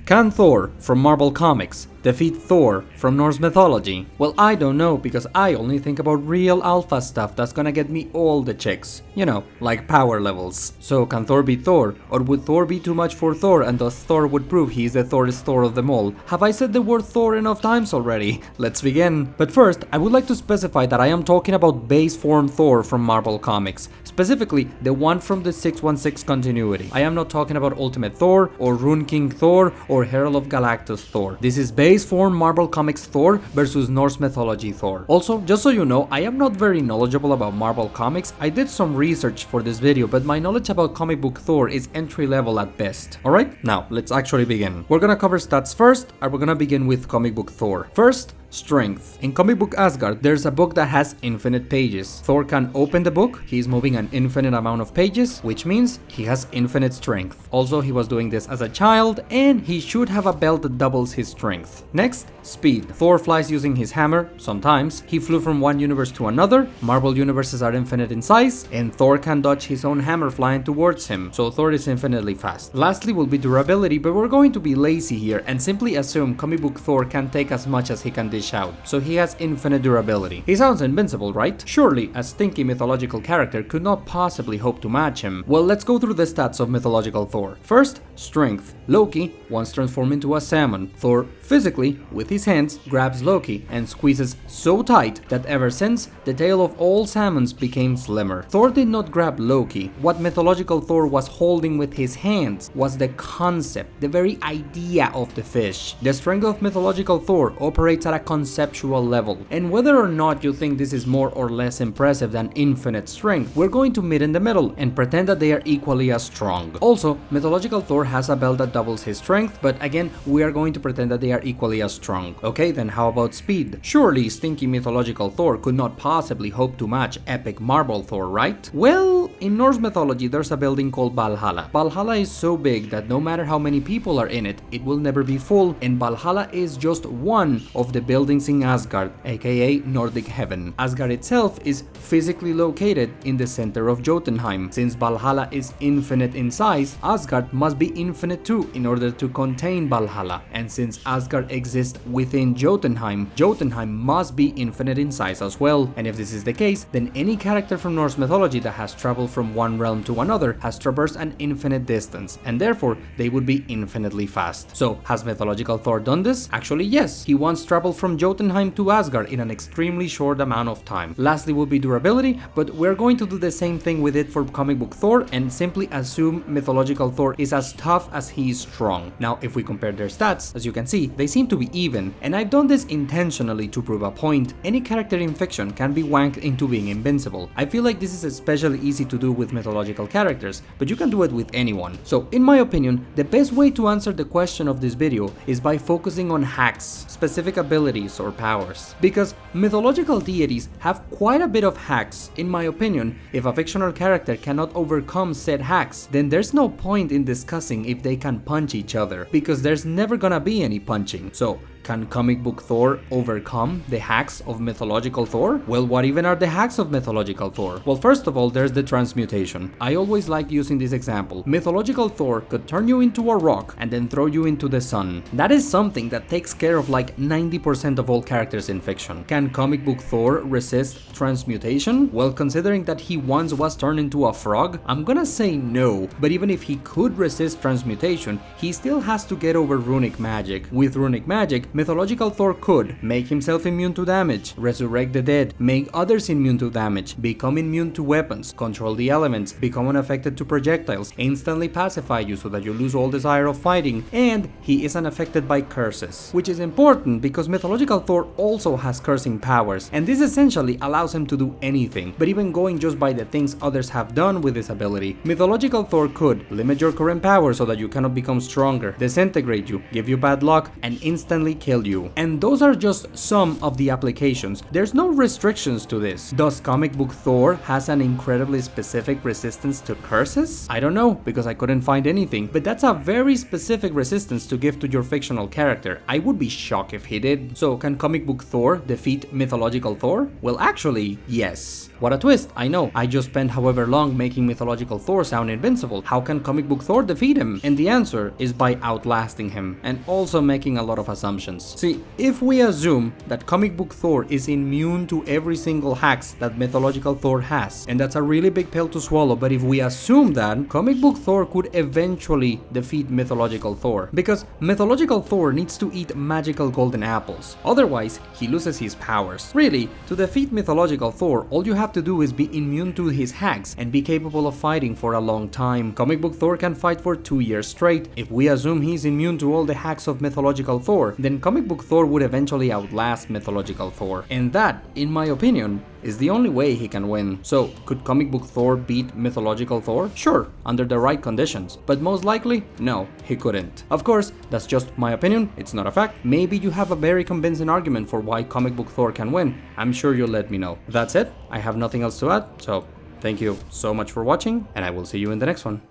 Can Thor from Marvel Comics defeat Thor from Norse mythology? Well, I don't know, because I only think about real alpha stuff that's gonna get me all the chicks. You know, like power levels. So can Thor beat Thor? Or would Thor be too much for Thor and thus Thor would prove he's the Thorest Thor of them all? Have I said the word Thor enough times already? Let's begin. But first, I would like to specify that I am talking about base form Thor from Marvel Comics. Specifically, the one from the 616 continuity. I am not talking about Ultimate Thor, or Rune King Thor, or Herald of Galactus Thor. This is base form Marvel Comics Thor versus Norse mythology Thor. Also, just so you know, I am not very knowledgeable about Marvel Comics. I did some research for this video, but my knowledge about comic book Thor is entry level at best. Alright, now let's actually begin. We're gonna cover stats first, and we're gonna begin with comic book Thor. First, strength. In comic book Asgard, there's a book that has infinite pages. Thor can open the book, he's moving an infinite amount of pages, which means he has infinite strength. Also, he was doing this as a child, and he should have a belt that doubles his strength. Next, speed. Thor flies using his hammer, sometimes. He flew from one universe to another. Marvel universes are infinite in size, and Thor can dodge his own hammer flying towards him, so Thor is infinitely fast. Lastly will be durability, but we're going to be lazy here and simply assume comic book Thor can take as much as he can dish out, so he has infinite durability. He sounds invincible, right? Surely a stinky mythological character could not possibly hope to match him. Well, let's go through the stats of mythological Thor. First, strength. Loki once transformed into a salmon. Thor physically, with his hands, grabs Loki and squeezes so tight that ever since, the tail of all salmons became slimmer. Thor did not grab Loki. What mythological Thor was holding with his hands was the concept, the very idea of the fish. The strength of mythological Thor operates at a conceptual level, and whether or not you think this is more or less impressive than infinite strength, we're going to meet in the middle and pretend that they are equally as strong. Also, mythological Thor has a belt that doubles his strength, but again, we are going to pretend that they are equally as strong. Okay, then how about speed? Surely stinky mythological Thor could not possibly hope to match epic Marvel Thor, right? Well, in Norse mythology there's a building called Valhalla. Valhalla is so big that no matter how many people are in it, it will never be full, and Valhalla is just one of the buildings in Asgard, aka Nordic heaven. Asgard itself is physically located in the center of Jotunheim. Since Valhalla is infinite in size, Asgard must be infinite too in order to contain Valhalla. And since Asgard exists within Jotunheim, Jotunheim must be infinite in size as well. And if this is the case, then any character from Norse mythology that has traveled from one realm to another has traversed an infinite distance, and therefore they would be infinitely fast. So, has mythological Thor done this? Actually, yes. He once traveled from Jotunheim to Asgard in an extremely short amount of time. Lastly will be durability, but we're going to do the same thing with it for comic book Thor and simply assume mythological Thor is as tough as he is strong. Now, if we compare their stats, as you can see, they seem to be even, and I've done this intentionally to prove a point. Any character in fiction can be wanked into being invincible. I feel like this is especially easy to do with mythological characters, but you can do it with anyone. So, in my opinion, the best way to answer the question of this video is by focusing on hacks, specific abilities or powers. Because mythological deities have quite a bit of hacks. In my opinion, if a fictional character cannot overcome said hacks, then there's no point in discussing if they can punch each other, because there's never gonna be any punching. So, can comic book Thor overcome the hacks of mythological Thor? Well, what even are the hacks of mythological Thor? Well, first of all, there's the transmutation. I always like using this example. Mythological Thor could turn you into a rock and then throw you into the sun. That is something that takes care of like 90% of all characters in fiction. Can comic book Thor resist transmutation? Well, considering that he once was turned into a frog, I'm gonna say no. But even if he could resist transmutation, he still has to get over runic magic. With runic magic, mythological Thor could make himself immune to damage, resurrect the dead, make others immune to damage, become immune to weapons, control the elements, become unaffected to projectiles, instantly pacify you so that you lose all desire of fighting, and he is unaffected by curses. Which is important because mythological Thor also has cursing powers, and this essentially allows him to do anything. But even going just by the things others have done with this ability, mythological Thor could limit your current power so that you cannot become stronger, disintegrate you, give you bad luck, and instantly kill you. And those are just some of the applications. There's no restrictions to this. Does comic book Thor has an incredibly specific resistance to curses? I don't know, because I couldn't find anything, but that's a very specific resistance to give to your fictional character. I would be shocked if he did. So can comic book Thor defeat mythological Thor? Well, actually, yes. What a twist, I know. I just spent however long making mythological Thor sound invincible. How can comic book Thor defeat him? And the answer is by outlasting him, and also making a lot of assumptions. See, if we assume that comic book Thor is immune to every single hacks that mythological Thor has, and that's a really big pill to swallow, but if we assume that, comic book Thor could eventually defeat mythological Thor, because mythological Thor needs to eat magical golden apples. Otherwise, he loses his powers. Really, to defeat mythological Thor, all you have to do is be immune to his hacks and be capable of fighting for a long time. Comic book Thor can fight for 2 years straight. If we assume he's immune to all the hacks of mythological Thor, then comic book Thor would eventually outlast mythological Thor. And that, in my opinion, is the only way he can win. So, could comic book Thor beat mythological Thor? Sure, under the right conditions, but most likely, no, he couldn't. Of course, that's just my opinion, it's not a fact. Maybe you have a very convincing argument for why comic book Thor can win. I'm sure you'll let me know. That's it, I have nothing else to add, so thank you so much for watching, and I will see you in the next one.